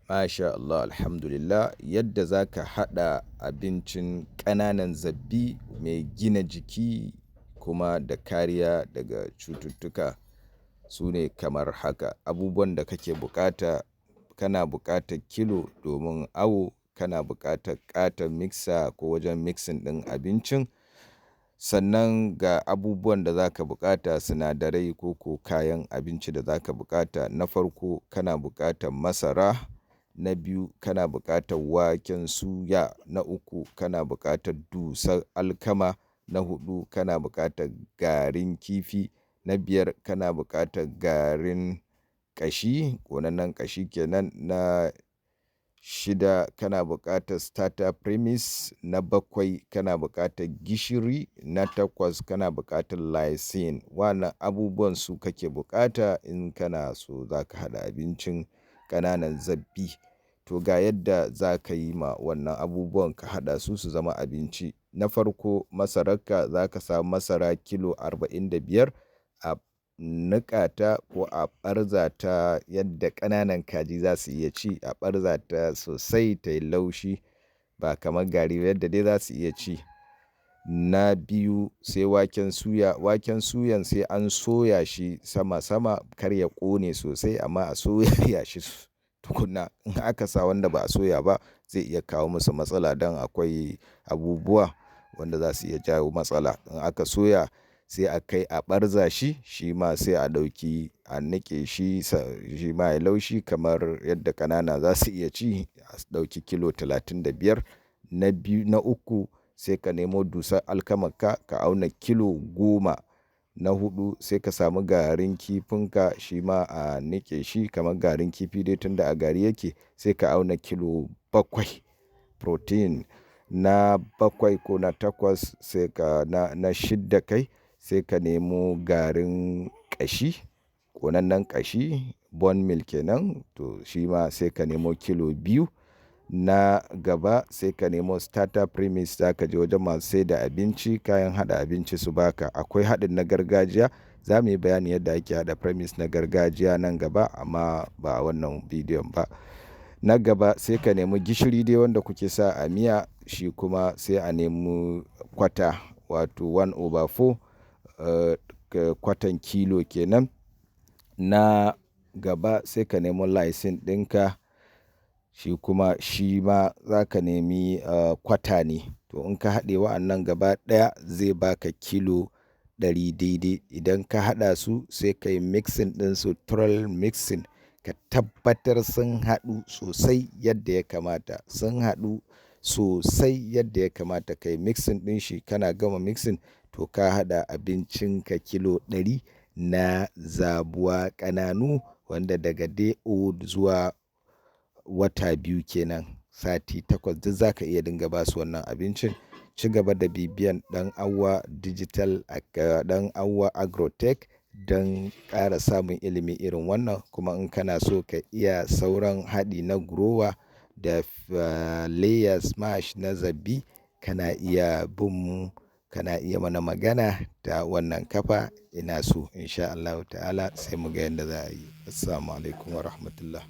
Masha Allah, alhamdulillah. Yadda za ka haɗa abincin ƙananan zabbi mai gina jiki kuma da kariya daga cututtuka su ne kamar haka. Abubuwan da kake buƙata, kana buƙatar kilo domin awo, kana buƙatar ƙaton mixer ko wajen mixing ɗin abincin. Sannan ga abubuwan da za ka buƙata, sinadarai ko kayan abinci da za ka buƙata. Na farko kana buƙatar masara, na biyu kana buƙatar waken suya, na uku kana buƙatar dusar alkama, na huɗu kana buƙatar garin kifi, na biyar kana buƙatar garin ƙashi, ƙonannen ƙashi kenan, na shida kana buƙatar starter premise, na bakwai kana buƙatar gishiri, na takwas kana buƙatar lysine. Wannan abubuwan su kake buƙata in kana so za ka haɗa abincin ƙananan zabbi. To ga yadda za ka yi ma wannan abubuwan ka haɗa su su zama abinci. Na farko masararka za ka samu masara kilo 45 a niƙa ta ko a ɓarza ta yadda ƙananan kaji za su iya ci, a ɓarza ta sosai ta yi laushi ba kamar gari ba yadda dai za su iya ci. Na biyu sai waken suya. Waken suyan sai an soya shi sama-sama kar ya ƙone sosai amma a soya shi tukuna. In aka sa wanda ba a soya ba zai iya kawo musu matsala don akwai abubuwa wanda za su iya jawo matsala. In aka soya sai a kai a ɓarza shi, shi ma sai a ɗauki a niƙe shi, shi ma ya laushi kamar yadda ƙanana za su iya ci. A ɗauki kilo 35. Na biyu, na uku sai ka nemo dusar alkamarka ka auna kilo 10. Na huɗu sai ka samu garin kifinka shi ma a niƙe shi kamar garin kifi dai tunda a gari yake sai ka auna kilo 7 protein. Na bakwai ko na takwas sai ka na shidda kai sai ka nemo garin ƙashi, ƙonannen ƙashi, bone meal kenan, to shi ma sai ka nemo kilo 2. Na gaba sai ka nemo starter premise, za ka je wajen masu saida abinci, kayan haɗa abinci su baka. Akwai haɗin na gargajiya, za mu yi bayani yadda ake haɗa premise na gargajiya nan gaba amma ba a wannan bidiyon ba. Na gaba sai ka nemi gishiri dai wanda kuke sa a miya, shi kuma sai a nemi kwata wato 1/4 kwatan kilo kenan. Na gaba sai ka nemo lysine ɗinka, shi ma za ka nemi kwata ne. To in ka haɗe wa'annan gaba ɗaya zai baka kilo 100 daidai. Idan ka haɗa su sai ka yi mixing ɗinsu, thorough mixing, ka tabbatar sun haɗu sosai yadda ya kamata. Sun haɗu sosai yadda ya kamata. Ka yi mixing ɗin shi, kana gama mixing to ka haɗa abincinka kilo 100 na zabuwa ƙananu wanda daga day old zuwa wata 2 kenan, sati 8 duk za ka iya dinga ba su wannan abincin. Ci gaba da bibiyan ɗan Auwa Digital, ɗan Auwa Agrotech don ƙara samun ilimi irin wannan. Kuma in kana so ka iya sauran haɗi na grower da layers mash na zabbi, kana iya bin mu, kana iya mana magana ta wannan kafa. Ina so insha Allahu ta'ala sai mu ga yadda za a yi. Assalamu alaikum wa rahmatullah.